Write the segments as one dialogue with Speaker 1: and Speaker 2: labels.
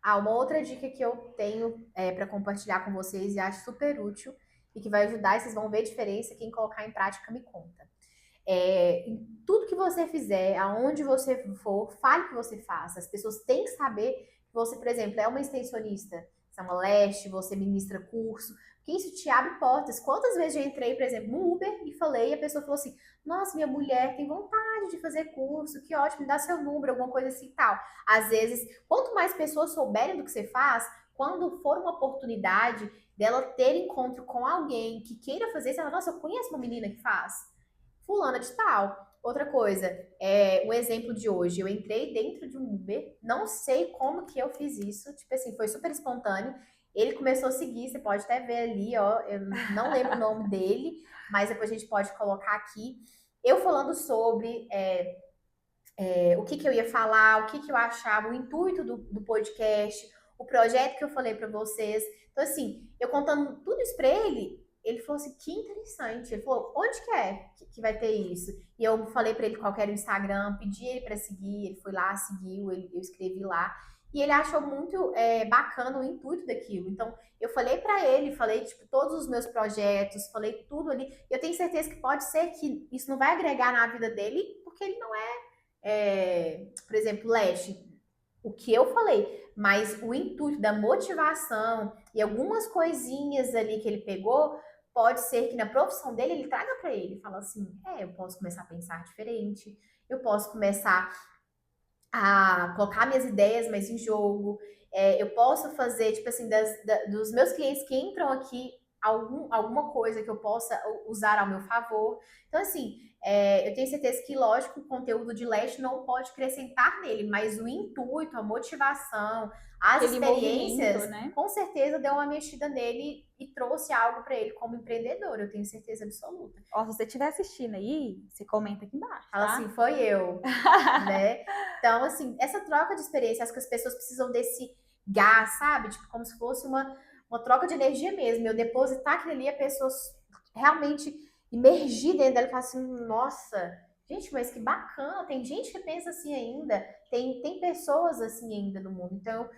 Speaker 1: Uma outra dica que eu tenho para compartilhar com vocês e acho super útil e que vai ajudar, e vocês vão ver a diferença, quem colocar em prática me conta. Em tudo que você fizer, aonde você for, fale o que você faz. As pessoas têm que saber que você, por exemplo, é uma extensionista, você é uma leste, você ministra curso, que isso te abre portas. Quantas vezes eu entrei, por exemplo, no Uber e falei, e a pessoa falou assim: nossa, minha mulher tem vontade de fazer curso, que ótimo, me dá seu número, alguma coisa assim e tal. Às vezes, quanto mais pessoas souberem do que você faz, quando for uma oportunidade dela ter encontro com alguém que queira fazer, você fala, nossa, eu conheço uma menina que faz fulana de tal. Outra coisa, um exemplo de hoje, eu entrei dentro de um Uber, não sei como que eu fiz isso, tipo assim, foi super espontâneo. Ele começou a seguir, você pode até ver ali, ó, eu não lembro o nome dele, mas depois a gente pode colocar aqui. Eu falando sobre o que eu ia falar, o que eu achava, o intuito do podcast, o projeto que eu falei para vocês. Então, assim, eu contando tudo isso para ele falou assim, que interessante. Ele falou, onde que é que vai ter isso? E eu falei para ele qual era o Instagram, pedi ele para seguir, ele foi lá, seguiu, eu escrevi lá. E ele achou muito bacana o intuito daquilo. Então, eu falei para ele, falei, tipo, todos os meus projetos, falei tudo ali. E eu tenho certeza que pode ser que isso não vai agregar na vida dele, porque ele não por exemplo, Leste, o que eu falei, mas o intuito da motivação e algumas coisinhas ali que ele pegou, pode ser que na profissão dele ele traga para ele, fala assim, eu posso começar a pensar diferente, eu posso começar a colocar minhas ideias mais em jogo, eu posso fazer, tipo assim, dos meus clientes que entram aqui, alguma coisa que eu possa usar ao meu favor. Então, assim, eu tenho certeza que, lógico, o conteúdo de Leste não pode acrescentar nele, mas o intuito, a motivação, as
Speaker 2: Aquele movimento,
Speaker 1: experiências,
Speaker 2: né?
Speaker 1: com certeza deu uma mexida nele e trouxe algo para ele como empreendedor, eu tenho certeza absoluta.
Speaker 2: Ó, se você estiver assistindo aí, você comenta aqui embaixo,
Speaker 1: Fala assim,
Speaker 2: tá?
Speaker 1: foi eu, né? Então, assim, essa troca de experiência, acho que as pessoas precisam desse gás, sabe? Tipo, como se fosse uma troca de energia mesmo. Eu depositar aquilo ali, a pessoa realmente imergir dentro dela e falar assim, nossa, gente, mas que bacana, tem gente que pensa assim ainda, tem pessoas assim ainda no mundo. Então,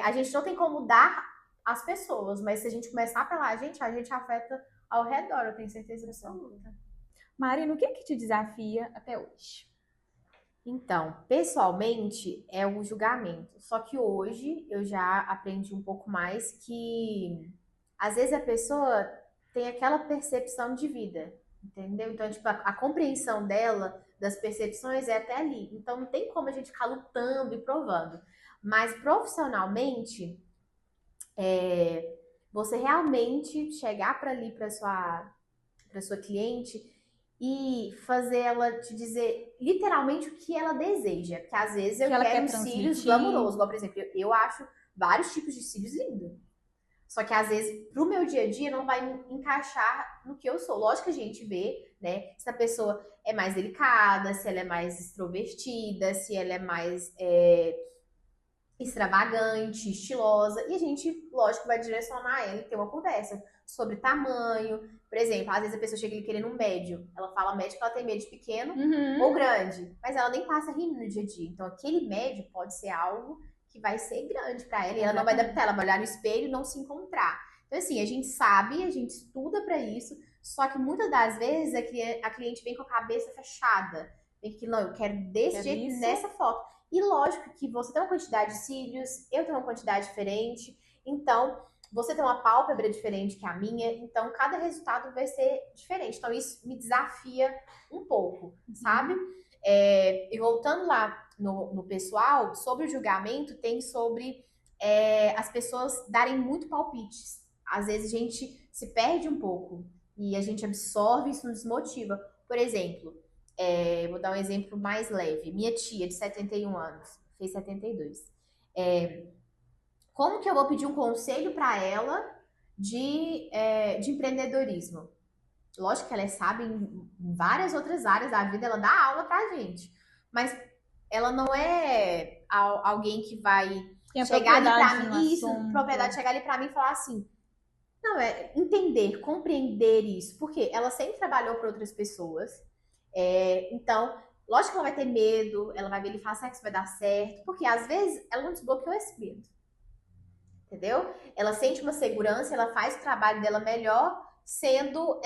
Speaker 1: a gente não tem como dar as pessoas, mas se a gente começar pela a gente afeta ao redor, eu tenho certeza absoluta.
Speaker 2: Mari, o que te desafia até hoje?
Speaker 1: Então, pessoalmente é o julgamento. Só que hoje eu já aprendi um pouco mais que às vezes a pessoa tem aquela percepção de vida, entendeu? Então, tipo, a compreensão dela das percepções é até ali. Então, não tem como a gente ficar lutando e provando. Mas profissionalmente, você realmente chegar para ali para sua cliente e fazer ela te dizer literalmente o que ela deseja. Porque às vezes
Speaker 2: O que
Speaker 1: eu
Speaker 2: ela
Speaker 1: quero
Speaker 2: quer
Speaker 1: uns cílios
Speaker 2: transmitir?
Speaker 1: glamourosos, igual, por exemplo, eu acho vários tipos de cílios lindos. Só que às vezes, pro meu dia a dia, não vai encaixar no que eu sou. Lógico que a gente vê, né? Se a pessoa é mais delicada, se ela é mais extrovertida, se ela é mais extravagante, estilosa, e a gente, lógico, vai direcionar ela e ter uma conversa sobre tamanho. Por exemplo, às vezes a pessoa chega ali querendo um médio, ela fala médio que ela tem medo de pequeno
Speaker 2: Uhum.
Speaker 1: ou grande, mas ela nem passa rindo no dia a dia. Então, aquele médio pode ser algo que vai ser grande para ela e ela não vai adaptar, ela vai olhar no espelho e não se encontrar. Então, assim, a gente sabe, a gente estuda para isso, só que muitas das vezes a cliente vem com a cabeça fechada. Vem que, não, eu quero desse jeito,
Speaker 2: Isso.
Speaker 1: nessa foto. E lógico que você tem uma quantidade de cílios, eu tenho uma quantidade diferente, então você tem uma pálpebra diferente que a minha, então cada resultado vai ser diferente. Então isso me desafia um pouco, sabe? E voltando lá no pessoal, sobre o julgamento, tem sobre as pessoas darem muito palpites. Às vezes a gente se perde um pouco e a gente absorve, isso nos desmotiva. Por exemplo, vou dar um exemplo mais leve. Minha tia, de 71 anos, fez 72. Como que eu vou pedir um conselho para ela de empreendedorismo? Lógico que ela sabe em várias outras áreas da vida, ela dá aula pra gente. Mas ela não é alguém que vai
Speaker 2: Tem a
Speaker 1: chegar ali pra
Speaker 2: propriedade no
Speaker 1: mim. Isso, propriedade,
Speaker 2: assunto.
Speaker 1: chegar ali pra mim e falar assim. Não, entender, compreender isso. Porque ela sempre trabalhou para outras pessoas. Então, lógico que ela vai ter medo, ela vai ver ele falar, será que isso vai dar certo? Porque às vezes ela não desbloqueou esse medo. entendeu? Ela sente uma segurança, ela faz o trabalho dela melhor sendo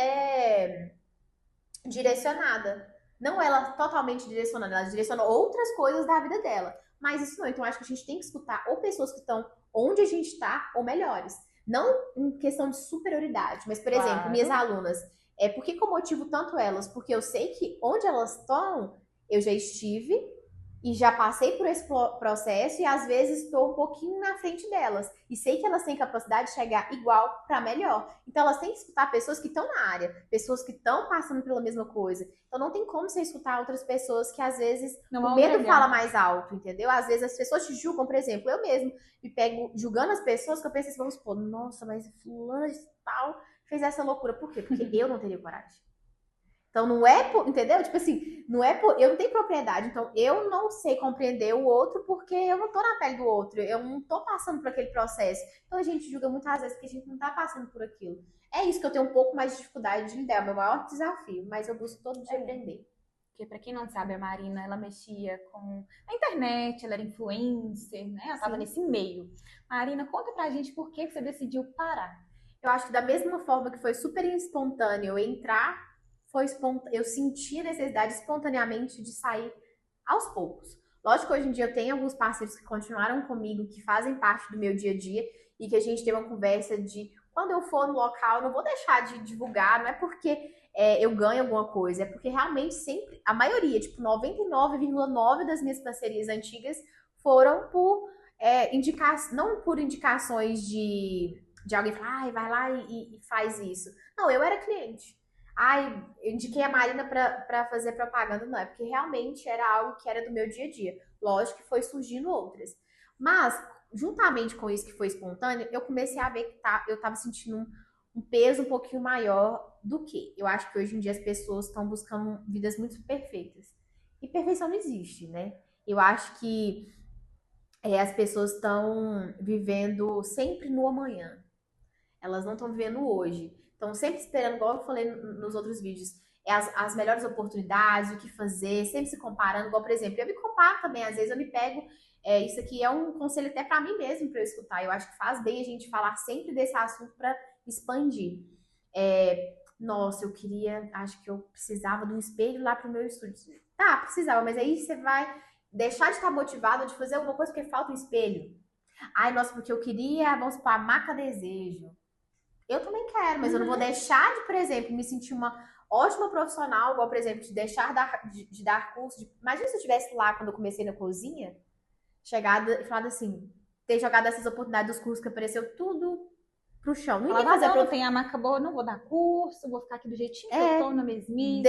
Speaker 1: direcionada. Não ela totalmente direcionando, ela direciona outras coisas da vida dela. Mas isso não, então acho que a gente tem que escutar ou pessoas que estão onde a gente está ou melhores. Não em questão de superioridade, mas, por exemplo, minhas
Speaker 2: Claro.
Speaker 1: alunas, por que que eu motivo tanto elas? Porque eu sei que onde elas estão, eu já estive e já passei por esse processo e às vezes estou um pouquinho na frente delas. E sei que elas têm capacidade de chegar igual para melhor. Então elas têm que escutar pessoas que estão na área, pessoas que estão passando pela mesma coisa. Então não tem como você escutar outras pessoas que às vezes
Speaker 2: Não
Speaker 1: o
Speaker 2: vão
Speaker 1: medo fala
Speaker 2: agregar.
Speaker 1: mais alto, entendeu? Às vezes as pessoas te julgam, por exemplo, eu mesmo me pego julgando as pessoas que eu penso assim, vamos supor, nossa, mas fulano de tal fez essa loucura. Por quê? Porque eu não teria coragem. Então não é por, entendeu? Tipo assim, não é por, eu não tenho propriedade, então eu não sei compreender o outro porque eu não tô na pele do outro, eu não tô passando por aquele processo. Então a gente julga muitas vezes que a gente não tá passando por aquilo. É isso que eu tenho um pouco mais de dificuldade de lidar, é o meu maior desafio, mas eu busco todo dia
Speaker 2: É.
Speaker 1: aprender.
Speaker 2: Porque, pra quem não sabe, a Marina, ela mexia com a internet, ela era influencer, né? Ela tava
Speaker 1: Sim.
Speaker 2: nesse meio. Marina, conta pra gente por que que você decidiu parar.
Speaker 1: Eu acho que da mesma forma que foi super espontâneo eu entrar, eu senti a necessidade espontaneamente de sair aos poucos. Lógico que hoje em dia eu tenho alguns parceiros que continuaram comigo, que fazem parte do meu dia a dia e que a gente tem uma conversa de quando eu for no local, eu não vou deixar de divulgar, não é porque eu ganho alguma coisa, é porque realmente sempre, a maioria, tipo 99,9% das minhas parcerias antigas foram por não por indicações de alguém falar, ai, vai lá e faz isso. Não, eu era cliente. Ai, eu indiquei a Marina para fazer propaganda, não, é porque realmente era algo que era do meu dia a dia. Lógico que foi surgindo outras. Mas, juntamente com isso que foi espontâneo, eu comecei a ver que eu estava sentindo um peso um pouquinho maior do que. Eu acho que hoje em dia as pessoas estão buscando vidas muito perfeitas. E perfeição não existe, né? Eu acho que as pessoas estão vivendo sempre no amanhã. Elas não estão vivendo hoje. Estão sempre esperando, igual eu falei nos outros vídeos, as melhores oportunidades, o que fazer, sempre se comparando. Igual, por exemplo, eu me comparo também, às vezes eu me pego. Isso aqui é um conselho até para mim mesmo, para eu escutar. Eu acho que faz bem a gente falar sempre desse assunto para expandir. Nossa, eu queria, acho que eu precisava de um espelho lá pro meu estúdio. Tá, precisava, mas aí você vai deixar de estar motivado de fazer alguma coisa porque falta um espelho. Ai, nossa, porque eu queria, vamos supor, a maca desejo. Eu também quero, mas eu não vou
Speaker 2: Uhum.
Speaker 1: deixar de, por exemplo, me sentir uma ótima profissional, igual, por exemplo, de deixar de dar curso. Imagina se eu estivesse lá quando eu comecei na cozinha, chegado e falado assim, ter jogado essas oportunidades dos cursos que apareceu tudo pro chão. Não iria
Speaker 2: Falava, ah,
Speaker 1: fazer
Speaker 2: não tem a marca boa, não vou dar curso, vou ficar aqui do jeitinho que eu
Speaker 1: é,
Speaker 2: tô, na mesmice.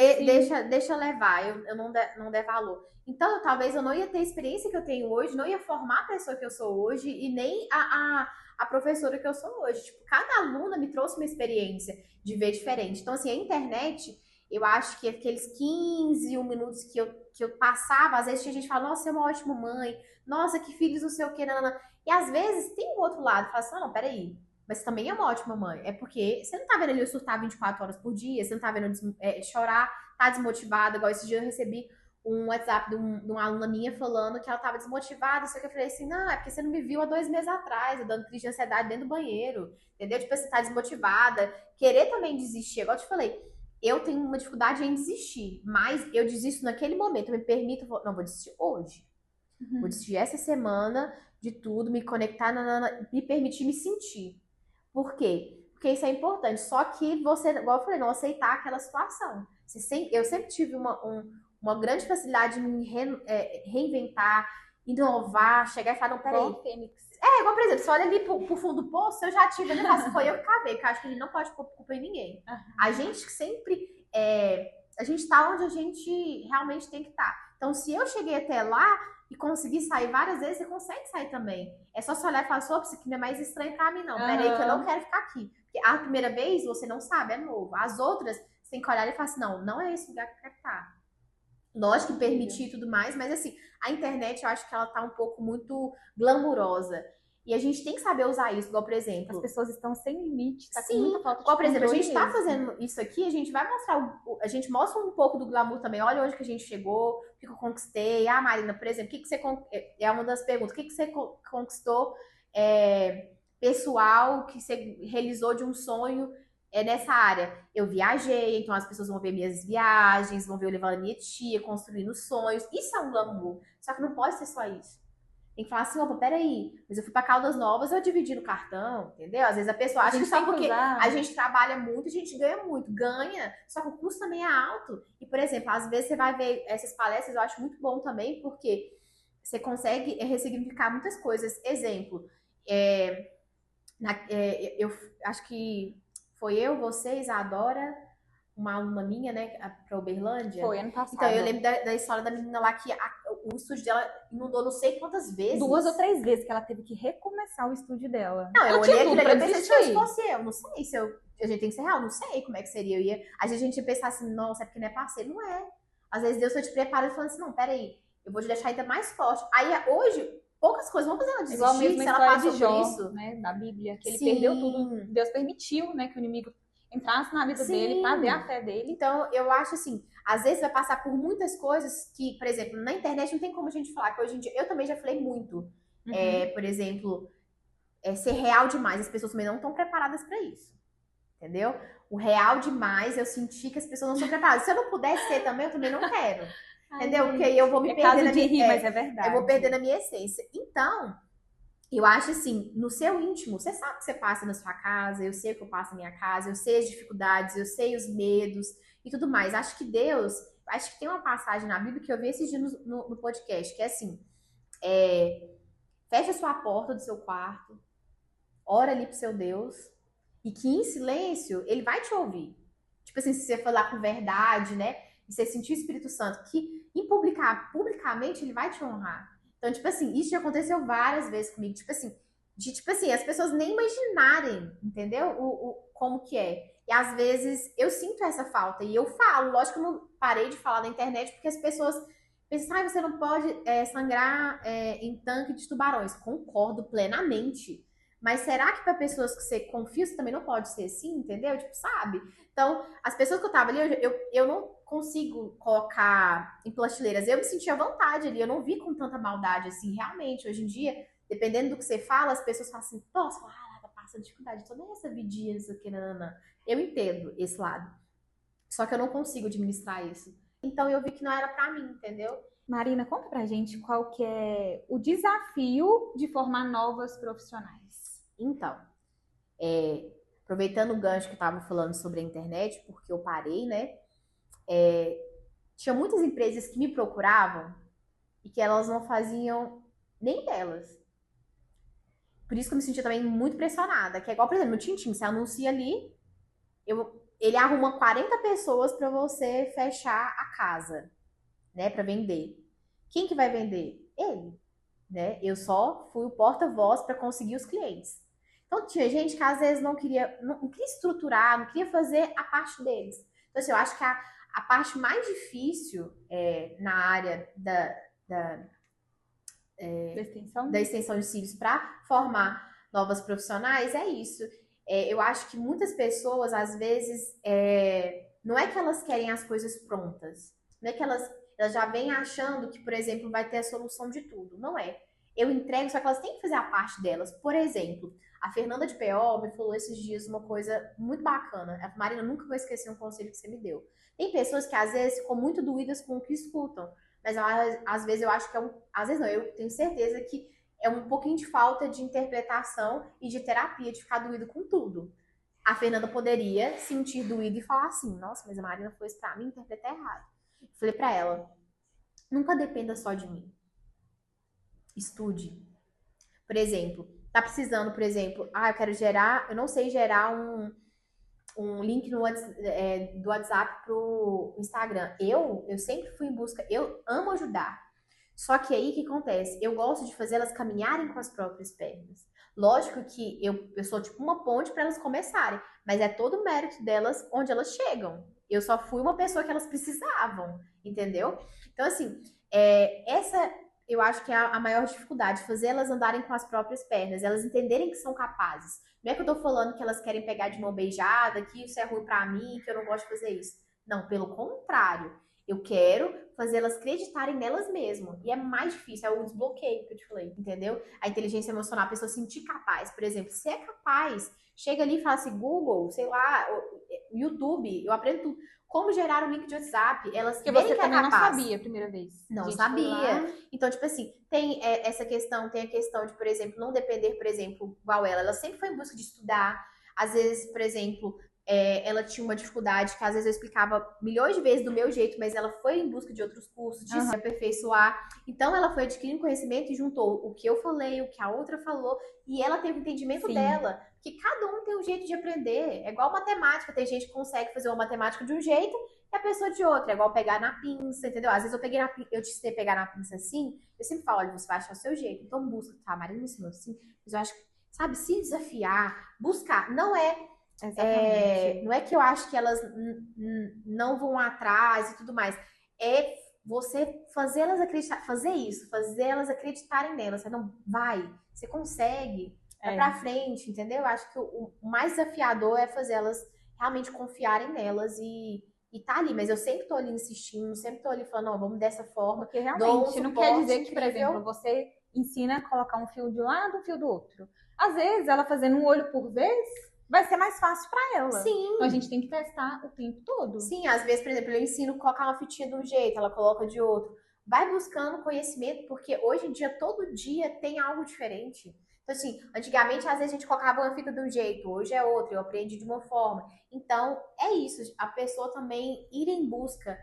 Speaker 1: deixa levar, eu não der valor. Então, talvez eu não ia ter a experiência que eu tenho hoje, não ia formar a pessoa que eu sou hoje e nem a professora que eu sou hoje. Tipo, cada aluna me trouxe uma experiência de ver diferente. Então, assim, a internet, eu acho que aqueles 15 minutos que eu passava, às vezes tinha gente que fala, nossa, você é uma ótima mãe, nossa, que filhos, não sei o que, nanana. E às vezes tem um outro lado, fala assim, não, peraí, mas também é uma ótima mãe. É porque você não tá vendo ele eu surtar 24 horas por dia, você não tá vendo chorar, tá desmotivada. Igual esse dia eu recebi um WhatsApp de uma aluna minha falando que ela tava desmotivada. Só que eu falei assim: não, é porque você não me viu há 2 meses atrás, eu dando crise de ansiedade dentro do banheiro. Entendeu? Tipo, você tá desmotivada. Querer também desistir. Igual eu te falei, eu tenho uma dificuldade em desistir, mas eu desisto naquele momento. Eu me permito, não, vou desistir hoje. Vou
Speaker 2: Uhum.
Speaker 1: desistir essa semana de tudo, me conectar, me permitir me sentir. Por quê? Porque isso é importante. Só que você, igual eu falei, não aceitar aquela situação. Eu sempre tive uma grande facilidade em me reinventar, inovar, chegar e falar, não,
Speaker 2: Igual
Speaker 1: peraí.
Speaker 2: a Fênix.
Speaker 1: Igual, por exemplo, você olha ali pro fundo do poço, eu já tive, né? Assim, foi eu que cavei, que eu acho que a gente não pode pôr culpa em ninguém. A
Speaker 2: Aham.
Speaker 1: gente que sempre. A gente tá onde a gente realmente tem que estar. Então, se eu cheguei até lá e consegui sair várias vezes, você consegue sair também. É só você olhar e falar, opa, isso aqui não é mais estranho pra mim, não. Pera aí que eu não
Speaker 2: Aham.
Speaker 1: quero ficar aqui. Porque a primeira vez você não sabe, é novo. As outras, você tem que olhar e falar assim, não, não é esse lugar que eu quero estar. Lógico que
Speaker 2: Entendi.
Speaker 1: permitir e tudo mais, mas assim, a internet eu acho que ela tá um pouco muito glamurosa. E a gente tem que saber usar isso, igual, por
Speaker 2: As
Speaker 1: exemplo,
Speaker 2: pessoas estão sem limite, tá com muita
Speaker 1: sim,
Speaker 2: falta de
Speaker 1: igual, por exemplo, a
Speaker 2: controle
Speaker 1: gente tá
Speaker 2: mesmo.
Speaker 1: fazendo isso aqui, a gente vai mostrar, a gente mostra um pouco do glamour também. Olha onde que a gente chegou, o que eu conquistei. Ah, Marina, por exemplo, o que que você, é uma das perguntas, o que que você conquistou pessoal que você realizou de um sonho nessa área. Eu viajei, então as pessoas vão ver minhas viagens, vão ver eu levando a minha tia, construindo sonhos. Isso é um glamour. Só que não pode ser só isso. Tem que falar assim, opa, peraí, mas eu fui pra Caldas Novas, eu dividi no cartão, entendeu? Às vezes a pessoa acha que só porque a gente trabalha muito, a gente ganha muito. Ganha, só que o custo também é alto. E, por exemplo, às vezes você vai ver essas palestras, eu acho muito bom também, porque você consegue ressignificar muitas coisas. Exemplo, eu acho que foi eu, você, Isadora, uma aluna minha, né, pra Uberlândia.
Speaker 2: Foi, ano passado.
Speaker 1: Então, eu lembro da história da menina lá que o estúdio dela inundou não sei quantas vezes.
Speaker 2: 2 ou 3 vezes que ela teve que recomeçar o estúdio dela.
Speaker 1: Não, eu olhei aquilo ali e pensei, se fosse eu, não sei se a gente tem que ser real, não sei como é que seria. Às vezes a gente ia pensar assim, nossa, é porque não é parceiro. Não é. Às vezes Deus só te prepara e fala assim, não, peraí, eu vou te deixar ainda mais forte. Aí hoje, poucas coisas vão fazer ela desistir.
Speaker 2: Igual mesmo
Speaker 1: se
Speaker 2: a
Speaker 1: ela
Speaker 2: história
Speaker 1: passou
Speaker 2: de Jó,
Speaker 1: por isso.
Speaker 2: né, da Bíblia, que ele
Speaker 1: Sim.
Speaker 2: perdeu tudo. Deus permitiu, né, que o inimigo entrasse na vida dele pra ver a fé dele.
Speaker 1: Então, eu acho assim, às vezes vai passar por muitas coisas que, por exemplo, na internet não tem como a gente falar, que hoje em dia, eu também já falei muito. Por exemplo, ser real demais, as pessoas também não estão preparadas pra isso. Entendeu? O real demais, eu senti que as pessoas não estão preparadas. Se eu não puder ser também, eu também não quero. Entendeu? Porque aí eu vou me perder na minha...
Speaker 2: mas é verdade.
Speaker 1: Eu vou perder na minha essência. Então, eu acho assim, no seu íntimo, você sabe o que você passa na sua casa, eu sei o que eu passo na minha casa, eu sei as dificuldades, eu sei os medos e tudo mais. Acho que Deus, acho que tem uma passagem na Bíblia que eu vi esses dias no podcast, que é assim, fecha a sua porta do seu quarto, ora ali pro seu Deus, e que em silêncio ele vai te ouvir. Tipo assim, se você falar com verdade, né, e você sentir o Espírito Santo, que em publicamente ele vai te honrar. Então, tipo assim, isso já aconteceu várias vezes comigo. Tipo assim, as pessoas nem imaginarem, entendeu? Como que é. E às vezes eu sinto essa falta. E eu falo, lógico que eu não parei de falar na internet, porque as pessoas pensam, você não pode sangrar em tanque de tubarões. Concordo plenamente. Mas será que para pessoas que você confia, você também não pode ser assim, entendeu? Tipo, sabe? Então, as pessoas que eu tava ali, eu não consigo colocar em plastileiras. Eu me sentia à vontade ali, eu não vi com tanta maldade assim, realmente. Hoje em dia, dependendo do que você fala, as pessoas falam assim, nossa, tá passando dificuldade, toda essa vidinha, isso aqui, nanana. Eu entendo esse lado. Só que eu não consigo administrar isso. Então eu vi que não era pra mim, entendeu?
Speaker 2: Marina, conta pra gente qual que é o desafio de formar novas profissionais.
Speaker 1: Então, aproveitando o gancho que eu tava falando sobre a internet, porque eu parei, né? Tinha muitas empresas que me procuravam e que elas não faziam nem delas. Por isso que eu me sentia também muito pressionada. Que é igual, por exemplo, no Tintim, você anuncia ali, ele arruma 40 pessoas para você fechar a casa, né? Para vender. Quem que vai vender? Ele, né? Eu só fui o porta-voz para conseguir os clientes. Então tinha gente que às vezes não queria estruturar, não queria fazer a parte deles. Então assim, eu acho que a parte mais difícil na área da extensão de cílios para formar novas profissionais é isso. Eu acho que muitas pessoas, às vezes, não é que elas querem as coisas prontas. Não é que elas já vêm achando que, por exemplo, vai ter a solução de tudo. Não é. Eu entrego, só que elas têm que fazer a parte delas. Por exemplo, a Fernanda de PO me falou esses dias uma coisa muito bacana. A Marina, nunca vou esquecer um conselho que você me deu. Tem pessoas que às vezes ficam muito doídas com o que escutam, mas às vezes eu acho que às vezes não, eu tenho certeza que é um pouquinho de falta de interpretação e de terapia, de ficar doído com tudo. A Fernanda poderia sentir doído e falar assim, nossa, mas a Marina falou isso pra mim, interpretar errado. Eu falei pra ela, nunca dependa só de mim. Estude. Por exemplo, tá precisando, por exemplo, eu não sei gerar um link do WhatsApp pro Instagram. Eu sempre fui em busca, eu amo ajudar. Só que aí o que acontece? Eu gosto de fazer elas caminharem com as próprias pernas. Lógico que eu sou tipo uma ponte para elas começarem, mas é todo o mérito delas onde elas chegam. Eu só fui uma pessoa que elas precisavam, entendeu? Então, assim, essa eu acho que é a maior dificuldade, fazer elas andarem com as próprias pernas, elas entenderem que são capazes. Não é que eu tô falando que elas querem pegar de mão beijada, que isso é ruim pra mim, que eu não gosto de fazer isso. Não, pelo contrário. Eu quero fazer elas acreditarem nelas mesmas. E é mais difícil, é o desbloqueio que eu te falei, entendeu? A inteligência emocional, a pessoa se sentir capaz. Por exemplo, se é capaz, chega ali e fala assim, Google, sei lá, YouTube, eu aprendo tudo. Como gerar um link de WhatsApp, elas
Speaker 2: Porque
Speaker 1: verem
Speaker 2: você
Speaker 1: que é
Speaker 2: também não
Speaker 1: capaz.
Speaker 2: sabia a primeira vez. A
Speaker 1: Não
Speaker 2: gente foi lá.
Speaker 1: sabia. Então, tipo assim, tem essa questão, tem a questão de, por exemplo, não depender, por exemplo, igual ela sempre foi em busca de estudar. Às vezes, por exemplo, ela tinha uma dificuldade que às vezes eu explicava milhões de vezes do meu jeito, mas ela foi em busca de outros cursos, de se aperfeiçoar. Então, ela foi adquirindo conhecimento e juntou o que eu falei, o que a outra falou, e ela teve o entendimento
Speaker 2: Sim.
Speaker 1: dela. Que cada um tem um jeito de aprender. É igual matemática, tem gente que consegue fazer uma matemática de um jeito e a pessoa de outra. É igual pegar na pinça, entendeu? Às vezes eu te ensinei a pegar na pinça assim, eu sempre falo, olha, você vai achar o seu jeito. Então busca, tá? A Marina me ensinou assim, mas eu acho que, sabe, se desafiar, buscar. Não é que eu acho que elas não vão atrás e tudo mais. É você fazer elas acreditar, fazer isso, fazer elas acreditarem nelas. Você não vai, você consegue, vai pra frente, entendeu? Eu acho que o mais desafiador é fazer elas realmente confiarem nelas e tá ali, mas eu sempre tô ali insistindo, sempre tô ali falando, ó, vamos dessa forma.
Speaker 2: Porque realmente não quer dizer que, por
Speaker 1: incrível.
Speaker 2: exemplo, você ensina a colocar um fio de um lado, um fio do outro. Às vezes, ela fazendo um olho por vez, vai ser mais fácil para ela.
Speaker 1: Sim.
Speaker 2: Então a gente tem que testar o tempo todo.
Speaker 1: Sim, às vezes, por exemplo, eu ensino a colocar uma fitinha de um jeito, ela coloca de outro. Vai buscando conhecimento, porque hoje em dia, todo dia tem algo diferente. Então, assim, antigamente, às vezes a gente colocava uma fita de um jeito, hoje é outro, eu aprendi de uma forma. Então, é isso, a pessoa também ir em busca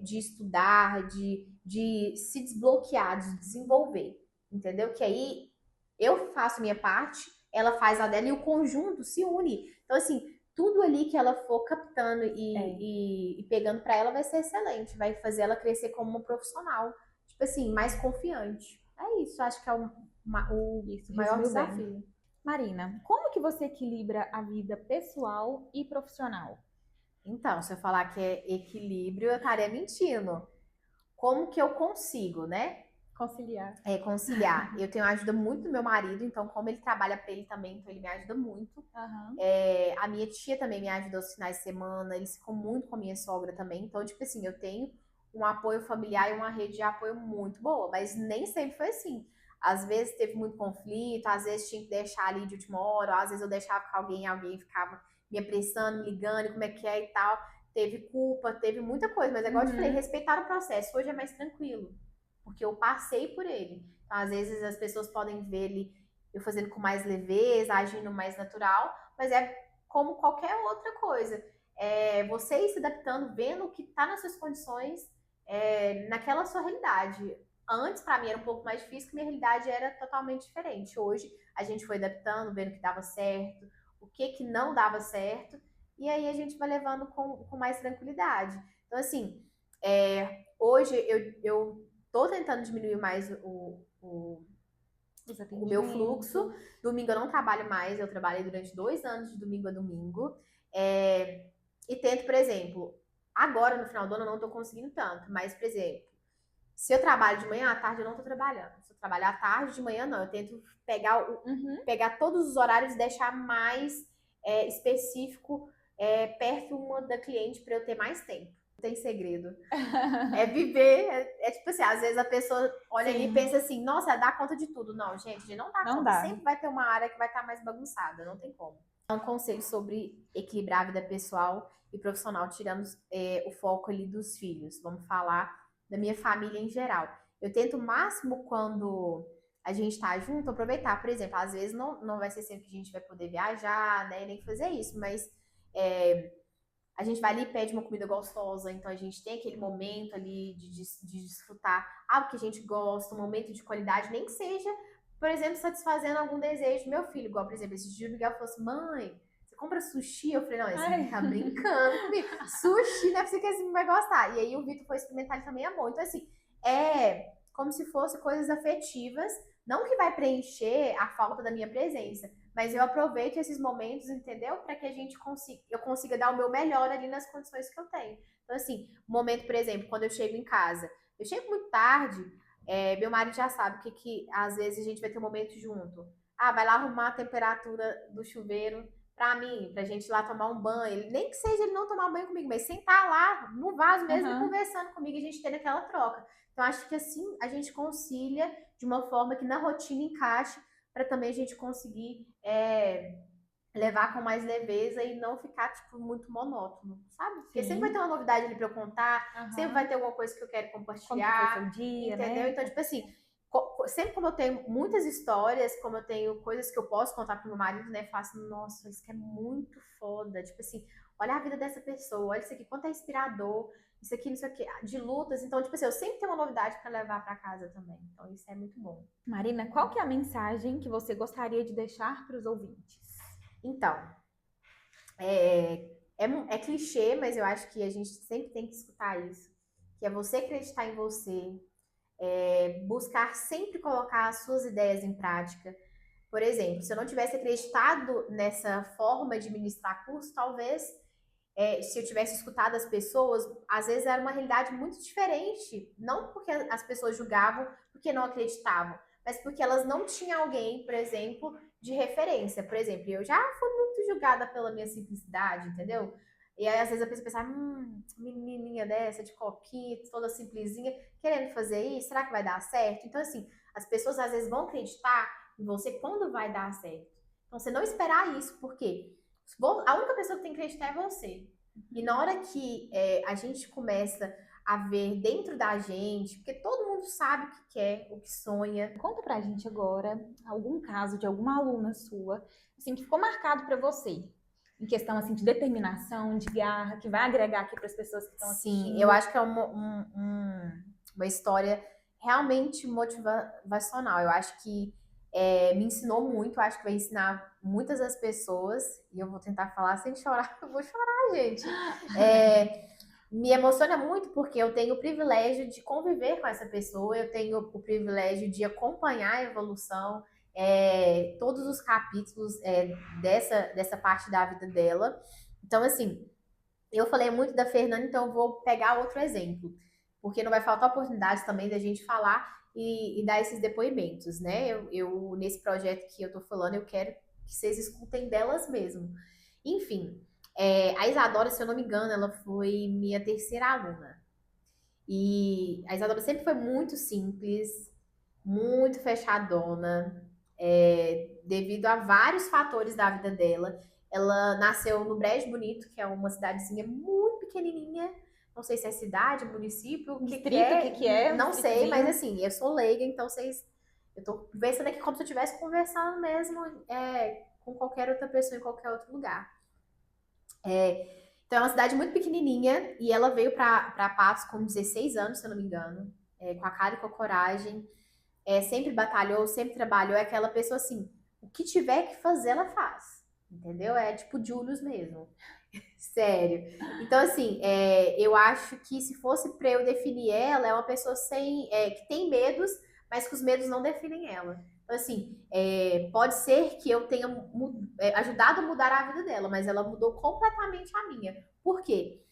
Speaker 1: de estudar, de se desbloquear, de desenvolver, entendeu? Que aí eu faço minha parte, ela faz a dela e o conjunto se une. Então, assim, tudo ali que ela for captando e pegando para ela vai ser excelente, vai fazer ela crescer como uma profissional, tipo assim, mais confiante. É isso, acho que é o maior desafio.
Speaker 2: Bem. Marina, como que você equilibra a vida pessoal e profissional?
Speaker 1: Então, se eu falar que é equilíbrio, eu estaria mentindo. Como que eu consigo, né? Conciliar. Eu tenho ajuda muito do meu marido, então, como ele trabalha para ele também, então ele me ajuda muito. A minha tia também me ajuda aos finais de semana, eles ficam muito com a minha sogra também. Então, tipo assim, eu tenho um apoio familiar e uma rede de apoio muito boa, mas nem sempre foi assim. Às vezes teve muito conflito, às vezes tinha que deixar ali de última hora, às vezes eu deixava com alguém ficava me apressando, me ligando, como é que é e tal. Teve culpa, teve muita coisa, mas igual eu te falei, respeitar o processo. Hoje é mais tranquilo, porque eu passei por ele. Então, às vezes as pessoas podem ver ele eu fazendo com mais leveza, agindo mais natural, mas é como qualquer outra coisa. Você ir se adaptando, vendo o que está nas suas condições, naquela sua realidade. Antes, para mim, era um pouco mais difícil, porque minha realidade era totalmente diferente. Hoje, a gente foi adaptando, vendo o que dava certo, o que não dava certo, e aí a gente vai levando com mais tranquilidade. Então, assim, hoje eu tô tentando diminuir mais o meu fluxo. Domingo eu não trabalho mais, eu trabalhei durante 2 anos de domingo a domingo. E tento, por exemplo, agora no final do ano eu não tô conseguindo tanto, mas, por exemplo, se eu trabalho de manhã, à tarde eu não tô trabalhando. Se eu trabalhar à tarde, de manhã não. Eu tento pegar todos os horários e deixar mais específico perto uma da cliente para eu ter mais tempo. Não tem segredo. É viver, tipo assim, às vezes a pessoa olha ali e pensa assim, nossa, dá conta de tudo. Não, gente, não dá conta. Sempre vai ter uma área que vai estar mais bagunçada, não tem como. Um conselho sobre equilibrar a vida pessoal e profissional, tirando o foco ali dos filhos. Vamos falar da minha família em geral. Eu tento o máximo quando a gente tá junto, aproveitar, por exemplo, às vezes não vai ser sempre que a gente vai poder viajar, né, nem fazer isso, mas a gente vai ali e pede uma comida gostosa, então a gente tem aquele momento ali de desfrutar algo que a gente gosta, um momento de qualidade, nem que seja, por exemplo, satisfazendo algum desejo do meu filho, igual, por exemplo, esse dia o Miguel falou assim, mãe, você compra sushi? Eu falei, não, esse tá brincando comigo. Sushi, não é possível que esse vai gostar. E aí o Vitor foi experimentar, ele também amou. Então, assim, é como se fosse coisas afetivas, não que vai preencher a falta da minha presença, mas eu aproveito esses momentos, entendeu? Para que eu consiga dar o meu melhor ali nas condições que eu tenho. Então, assim, um momento, por exemplo, quando eu chego em casa, eu chego muito tarde, meu marido já sabe que às vezes a gente vai ter um momento junto. Ah, vai lá arrumar a temperatura do chuveiro, pra mim, pra gente ir lá tomar um banho, nem que seja ele não tomar banho comigo, mas sentar lá no vaso mesmo e conversando comigo, e a gente tendo aquela troca. Então, acho que assim a gente concilia de uma forma que na rotina encaixe, para também a gente conseguir levar com mais leveza e não ficar, tipo, muito monótono, sabe? Porque sempre vai ter uma novidade ali pra eu contar, sempre vai ter alguma coisa que eu quero
Speaker 2: Como que
Speaker 1: compartilhar,
Speaker 2: foi seu dia,
Speaker 1: entendeu?
Speaker 2: né?
Speaker 1: Então, tipo assim, sempre como eu tenho muitas histórias, como eu tenho coisas que eu posso contar pro meu marido, né? Eu falo assim, nossa, isso que é muito foda. Tipo assim, olha a vida dessa pessoa, olha isso aqui, quanto é inspirador, isso aqui, isso aqui, de lutas. Então, tipo assim, eu sempre tenho uma novidade pra levar pra casa também. Então, isso é muito bom.
Speaker 2: Marina, qual que é a mensagem que você gostaria de deixar para os ouvintes?
Speaker 1: Então, é clichê, mas eu acho que a gente sempre tem que escutar isso. Que é você acreditar em você, buscar sempre colocar as suas ideias em prática. Por exemplo, se eu não tivesse acreditado nessa forma de ministrar curso, talvez se eu tivesse escutado as pessoas, às vezes era uma realidade muito diferente. Não porque as pessoas julgavam porque não acreditavam, mas porque elas não tinham alguém, por exemplo, de referência. Por exemplo, eu já fui muito julgada pela minha simplicidade, entendeu? E aí, às vezes, a pessoa pensava, menininha dessa, de coquinha, toda simplesinha, querendo fazer isso, será que vai dar certo? Então, assim, as pessoas às vezes vão acreditar em você quando vai dar certo. Então, você não esperar isso, porque a única pessoa que tem que acreditar é você. E na hora que a gente começa a ver dentro da gente, porque todo mundo sabe o que quer, o que sonha.
Speaker 2: Conta pra gente agora algum caso de alguma aluna sua, assim, que ficou marcado para você, em questão, assim, de determinação, de garra, que vai agregar aqui para as pessoas que estão
Speaker 1: Sim,
Speaker 2: assistindo.
Speaker 1: eu acho que é uma história realmente motivacional. Eu acho que me ensinou muito, eu acho que vai ensinar muitas das pessoas, e eu vou tentar falar sem chorar, eu vou chorar, gente. Me emociona muito porque eu tenho o privilégio de conviver com essa pessoa, eu tenho o privilégio de acompanhar a evolução, todos os capítulos dessa parte da vida dela. Então, assim, eu falei muito da Fernanda, então eu vou pegar outro exemplo, porque não vai faltar oportunidade também da gente falar e dar esses depoimentos, né? Nesse projeto que eu tô falando, eu quero que vocês escutem delas mesmo. Enfim, a Isadora, se eu não me engano, ela foi minha terceira aluna. E a Isadora sempre foi muito simples, muito fechadona, devido a vários fatores da vida dela. Ela nasceu no Brejo Bonito, que é uma cidadezinha muito pequenininha. Não sei se é cidade, município, o que que
Speaker 2: Distrito, o
Speaker 1: é.
Speaker 2: que que é? Um
Speaker 1: Não sei, mas
Speaker 2: distritozinho.
Speaker 1: assim, eu sou leiga, então vocês. Eu tô conversando aqui como se eu estivesse conversando mesmo com qualquer outra pessoa em qualquer outro lugar. Então é uma cidade muito pequenininha e ela veio para Patos com 16 anos, se eu não me engano, com a cara e com a coragem. Sempre batalhou, sempre trabalhou. É aquela pessoa assim, o que tiver que fazer, ela faz. Entendeu? É tipo Julius mesmo. Sério. Então, assim, eu acho que se fosse para eu definir ela, é uma pessoa que tem medos, mas que os medos não definem ela. Então, assim, pode ser que eu tenha ajudado a mudar a vida dela, mas ela mudou completamente a minha. Por quê?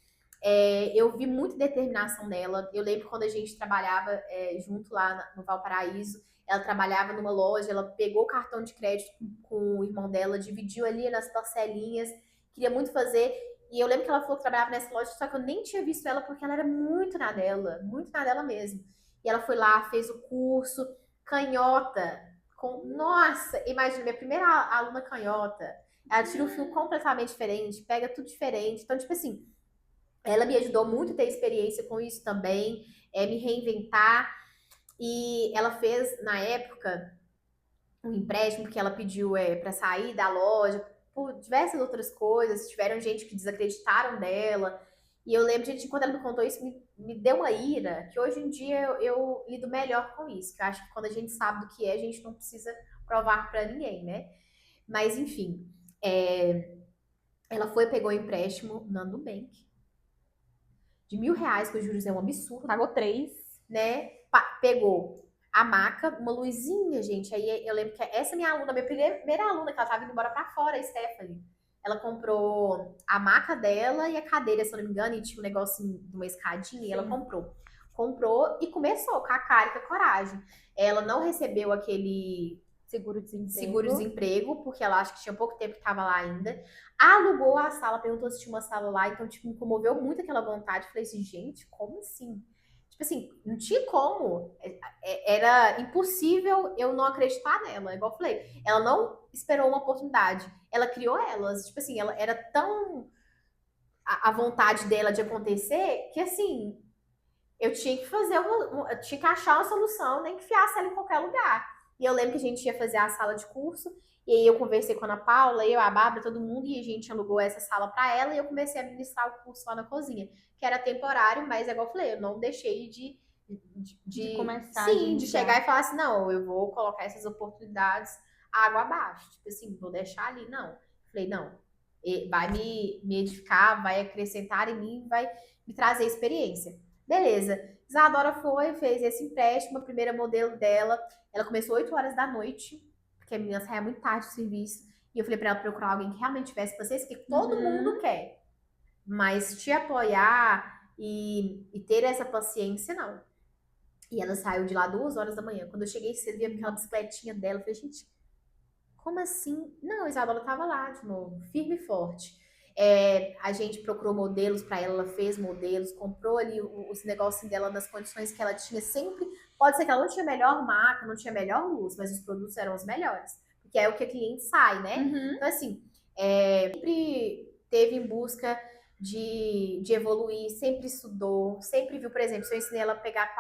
Speaker 1: Eu vi muita determinação nela. Eu lembro quando a gente trabalhava junto lá no Valparaíso, ela trabalhava numa loja, ela pegou o cartão de crédito com o irmão dela, dividiu ali nas parcelinhas, queria muito fazer. E eu lembro que ela falou que trabalhava nessa loja, só que eu nem tinha visto ela porque ela era muito na dela mesmo. E ela foi lá, fez o curso, canhota, nossa, imagina, minha primeira aluna canhota. Ela tira o fio completamente diferente, pega tudo diferente. Então, tipo assim, ela me ajudou muito a ter experiência com isso também, me reinventar. E ela fez, na época, um empréstimo que ela pediu para sair da loja, por diversas outras coisas. Tiveram gente que desacreditaram dela. E eu lembro, gente, quando ela me contou isso, me deu uma ira, que hoje em dia eu lido melhor com isso. Que eu acho que quando a gente sabe do que é, a gente não precisa provar para ninguém, né? Mas, enfim, ela foi, pegou o empréstimo na Nubank de R$ 1.000, que os juros é um absurdo,
Speaker 2: Pagou 3.
Speaker 1: né? Pegou a maca, uma luzinha, gente. Aí eu lembro que essa minha aluna, minha primeira aluna, que ela tava indo embora pra fora, a Stephanie. Ela comprou a maca dela e a cadeira, se eu não me engano, e tinha um negocinho de uma escadinha, e ela comprou. Comprou e começou com a cara e com a coragem. Ela não recebeu aquele
Speaker 2: seguro-desemprego,
Speaker 1: porque ela acha que tinha pouco tempo que estava lá ainda. Alugou a sala, perguntou se tinha uma sala lá, então, tipo, me comoveu muito aquela vontade. Falei assim, gente, como assim? Tipo assim, não tinha como. Era impossível eu não acreditar nela. Igual eu falei, ela não esperou uma oportunidade. Ela criou elas. Tipo assim, ela era tão a vontade dela de acontecer que, assim, eu tinha que eu tinha que achar uma solução, nem que enfiasse ela em qualquer lugar. E eu lembro que a gente ia fazer a sala de curso, e aí eu conversei com a Ana Paula, eu, a Bárbara, todo mundo, e a gente alugou essa sala para ela, e eu comecei a ministrar o curso lá na cozinha, que era temporário, mas, igual eu falei, eu não deixei
Speaker 2: de começar,
Speaker 1: sim, de chegar e falar assim, não, eu vou colocar essas oportunidades água abaixo. Tipo assim, vou deixar ali, não. Falei, não, vai me edificar, vai acrescentar em mim, vai me trazer experiência. Beleza. Isadora foi, fez esse empréstimo, a primeira modelo dela. Ela começou 8 horas da noite, porque a menina saia muito tarde do serviço. E eu falei pra ela procurar alguém que realmente tivesse paciência, que todo mundo quer. Mas te apoiar e ter essa paciência, não. E ela saiu de lá 2 horas da manhã. Quando eu cheguei cedo, vi aquela bicicletinha dela. Eu falei, gente, como assim? Não, a Isadora tava lá de novo, firme e forte. A gente procurou modelos para ela, ela fez modelos, comprou ali os negócios dela nas condições que ela tinha sempre. Pode ser que ela não tinha melhor marca, não tinha melhor luz, mas os produtos eram os melhores. Porque é o que a cliente sai, né? Então, assim, sempre teve em busca de evoluir, sempre estudou, sempre viu, por exemplo, se eu ensinei ela a pegar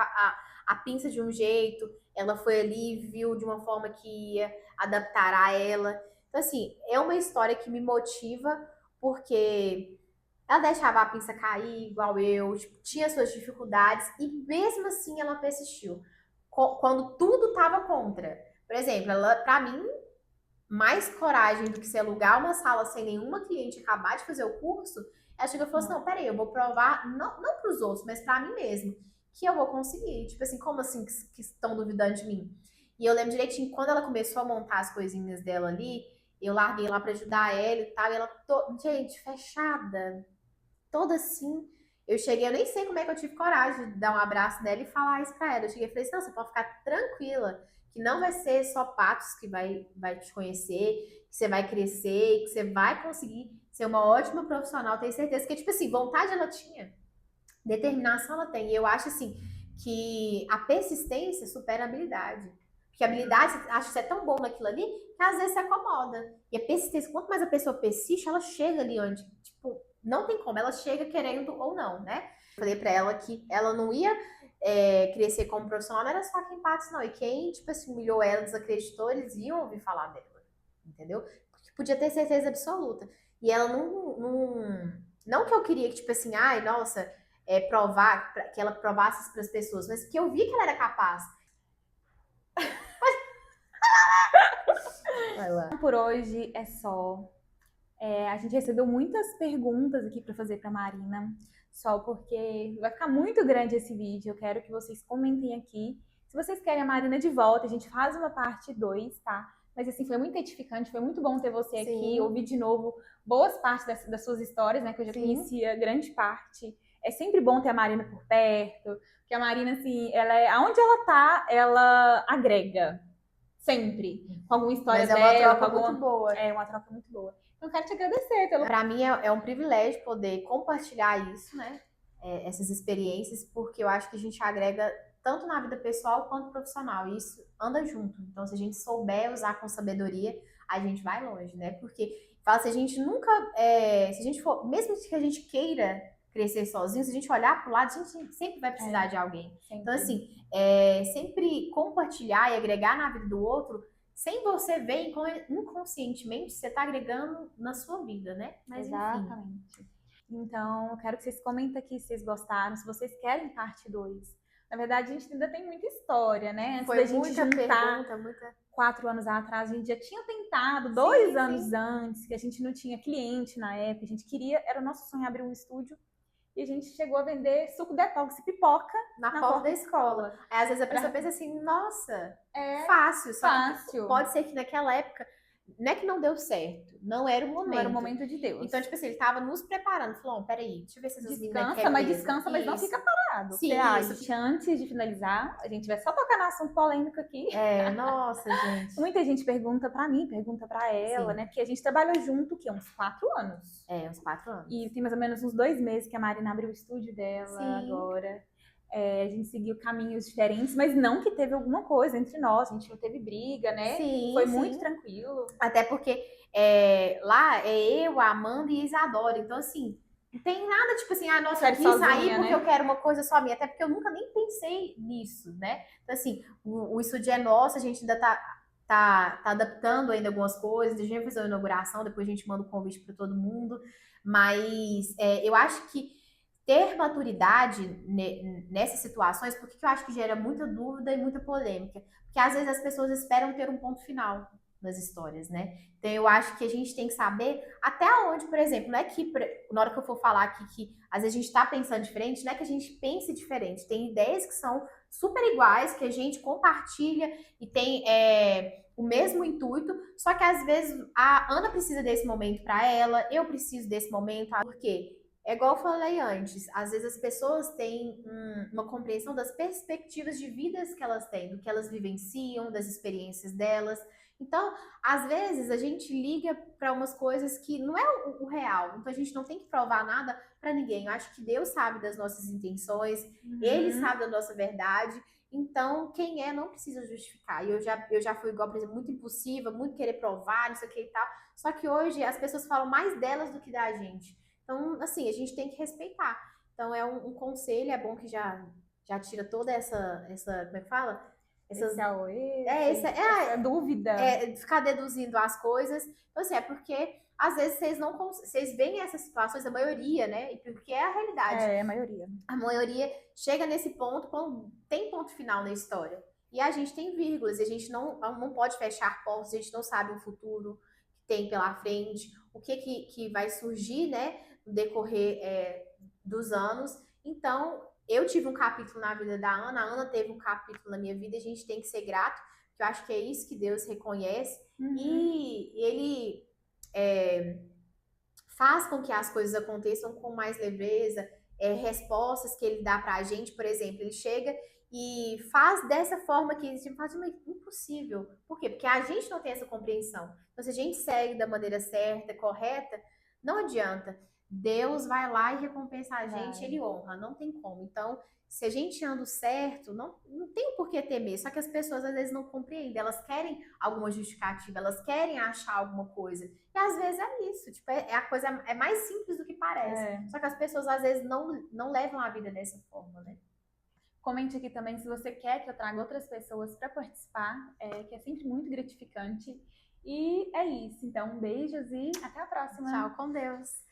Speaker 1: a pinça de um jeito, ela foi ali, viu de uma forma que ia adaptar a ela. Então, assim, é uma história que me motiva, porque ela deixava a pinça cair, igual eu, tipo, tinha suas dificuldades, e mesmo assim ela persistiu. Quando tudo estava contra. Por exemplo, ela, pra mim, mais coragem do que se alugar uma sala sem nenhuma cliente e acabar de fazer o curso, ela chegou e falou assim, não, peraí, eu vou provar, não pros outros, mas pra mim mesmo, que eu vou conseguir. Tipo assim, como assim que estão duvidando de mim? E eu lembro direitinho, quando ela começou a montar as coisinhas dela ali, eu larguei lá pra ajudar ela e tal, e ela, gente, fechada, toda assim. Eu cheguei, eu nem sei como é que eu tive coragem de dar um abraço nela e falar isso pra ela. Eu cheguei e falei assim, não, você pode ficar tranquila, que não vai ser só Patos que vai te conhecer, que você vai crescer, que você vai conseguir ser uma ótima profissional, tenho certeza. Que, tipo assim, vontade ela tinha, determinação ela tem. E eu acho, assim, que a persistência supera a habilidade. Porque a habilidade, acho que você é tão bom naquilo ali, que às vezes se acomoda. E a persistência, quanto mais a pessoa persiste, ela chega ali onde, tipo, não tem como, ela chega querendo ou não, né? Falei pra ela que ela não ia crescer como profissional, não era só quem Patos, não. E quem, tipo assim, humilhou ela, desacreditou, eles iam ouvir falar dela. Entendeu? Porque podia ter certeza absoluta. E ela não que eu queria que, tipo assim, ai, nossa, provar, que ela provasse isso para as pessoas, mas que eu vi que ela era capaz. Vai lá.
Speaker 2: Por hoje é só. A gente recebeu muitas perguntas aqui para fazer para Marina, só porque vai ficar muito grande esse vídeo. Eu quero que vocês comentem aqui. Se vocês querem a Marina de volta, a gente faz uma parte 2, tá? Mas assim, foi muito edificante, foi muito bom ter você aqui, ouvir de novo boas partes das suas histórias, né? Que eu já conhecia grande parte. É sempre bom ter a Marina por perto, porque a Marina, assim, aonde ela tá, ela agrega. Sempre. Com alguma história dela.
Speaker 1: Mas é uma troca muito boa.
Speaker 2: É uma troca muito boa. Então, eu quero te agradecer pelo.
Speaker 1: Para mim é um privilégio poder compartilhar isso, né? Essas experiências, porque eu acho que a gente agrega tanto na vida pessoal quanto profissional. E isso anda junto. Então, se a gente souber usar com sabedoria, a gente vai longe, né? Porque fala, se a gente nunca, se a gente for, mesmo que a gente queira crescer sozinho, se a gente olhar para o lado, a gente sempre vai precisar de alguém. Sempre. Então, assim, sempre compartilhar e agregar na vida do outro, sem você ver inconscientemente, você está agregando na sua vida, né?
Speaker 2: Mas, exatamente. Enfim. Então, eu quero que vocês comentem aqui se vocês gostaram, se vocês querem parte 2. Na verdade, a gente ainda tem muita história, né? Antes da gente juntar, 4 anos atrás, a gente já tinha tentado, 2 anos antes, que a gente não tinha cliente na época, a gente queria, era o nosso sonho abrir um estúdio, e a gente chegou a vender suco detox e pipoca
Speaker 1: na porta da escola. Aí, às vezes a pessoa pensa assim, nossa, fácil. Só que pode ser que naquela época Não é que não deu certo, não era o
Speaker 2: Não era o
Speaker 1: momento.
Speaker 2: momento de Deus.
Speaker 1: Então, tipo assim, ele tava nos preparando. Falou, ó, peraí, deixa eu ver se essas meninas
Speaker 2: Descansa,
Speaker 1: querem
Speaker 2: mas
Speaker 1: mesmo.
Speaker 2: descansa, mas não
Speaker 1: Isso.
Speaker 2: fica parado. Você
Speaker 1: Sim, isso.
Speaker 2: age antes de finalizar. A gente vai só tocar no assunto polêmico aqui.
Speaker 1: Nossa, gente.
Speaker 2: Muita gente pergunta pra mim, pergunta pra ela,
Speaker 1: Sim.
Speaker 2: né? Porque a gente trabalhou junto, que uns 4 anos.
Speaker 1: Uns 4 anos.
Speaker 2: E tem mais ou menos uns 2 meses que a Marina abriu o estúdio dela
Speaker 1: Sim.
Speaker 2: agora. A gente seguiu caminhos diferentes, mas não que teve alguma coisa entre nós, a gente não teve briga, né?
Speaker 1: Sim,
Speaker 2: Foi
Speaker 1: sim.
Speaker 2: muito tranquilo.
Speaker 1: Até porque lá eu, a Amanda e a Isadora. Então, assim, não tem nada tipo assim, nossa, eu quis sair porque eu quero uma coisa só minha. Até porque eu nunca nem pensei nisso, né? Então, assim, o estúdio é nosso, a gente ainda tá adaptando ainda algumas coisas. A gente vai fazer uma inauguração, depois a gente manda o convite para todo mundo. Mas eu acho que ter maturidade nessas situações, por que eu acho que gera muita dúvida e muita polêmica? Porque às vezes as pessoas esperam ter um ponto final nas histórias, né? Então eu acho que a gente tem que saber até onde, por exemplo, não é que na hora que eu for falar aqui que às vezes a gente está pensando diferente, não é que a gente pense diferente. Tem ideias que são super iguais, que a gente compartilha e tem o mesmo intuito, só que às vezes a Ana precisa desse momento para ela, eu preciso desse momento, por quê? É igual eu falei antes, às vezes as pessoas têm uma compreensão das perspectivas de vidas que elas têm, do que elas vivenciam, das experiências delas. Então, às vezes a gente liga para umas coisas que não é o real. Então a gente não tem que provar nada para ninguém. Eu acho que Deus sabe das nossas intenções, Ele sabe da nossa verdade. Então, quem não precisa justificar. E eu já fui, igual, por exemplo, muito impulsiva, muito querer provar, não sei o que e tal. Só que hoje as pessoas falam mais delas do que da gente. Então, assim, a gente tem que respeitar. Então, é um conselho, é bom que já tira toda essa como é que fala?
Speaker 2: Essa dúvida.
Speaker 1: Ficar deduzindo as coisas. Então, assim, é porque às vezes vocês veem essas situações, a maioria, né? Porque é a realidade.
Speaker 2: A maioria.
Speaker 1: A maioria chega nesse ponto quando tem ponto final na história. E a gente tem vírgulas, e a gente não pode fechar portas, a gente não sabe o futuro que tem pela frente, o que vai surgir, né, no decorrer dos anos. Então, eu tive um capítulo na vida da Ana, a Ana teve um capítulo na minha vida, e a gente tem que ser grato, que eu acho que é isso que Deus reconhece, e Ele faz com que as coisas aconteçam com mais leveza, respostas que Ele dá pra gente, por exemplo, Ele chega e faz dessa forma que a gente faz impossível. Por quê? Porque a gente não tem essa compreensão. Então, se a gente segue da maneira certa, correta, não adianta. Deus vai lá e recompensa a gente, Ele honra, não tem como. Então, se a gente anda certo, não tem por que temer. Só que as pessoas às vezes não compreendem, elas querem alguma justificativa, elas querem achar alguma coisa. E às vezes é isso, tipo, a coisa é mais simples do que parece. Só que as pessoas às vezes não levam a vida dessa forma, né?
Speaker 2: Comente aqui também se você quer que eu traga outras pessoas para participar, que é sempre muito gratificante. E é isso. Então, beijos e até a próxima.
Speaker 1: Tchau, com Deus.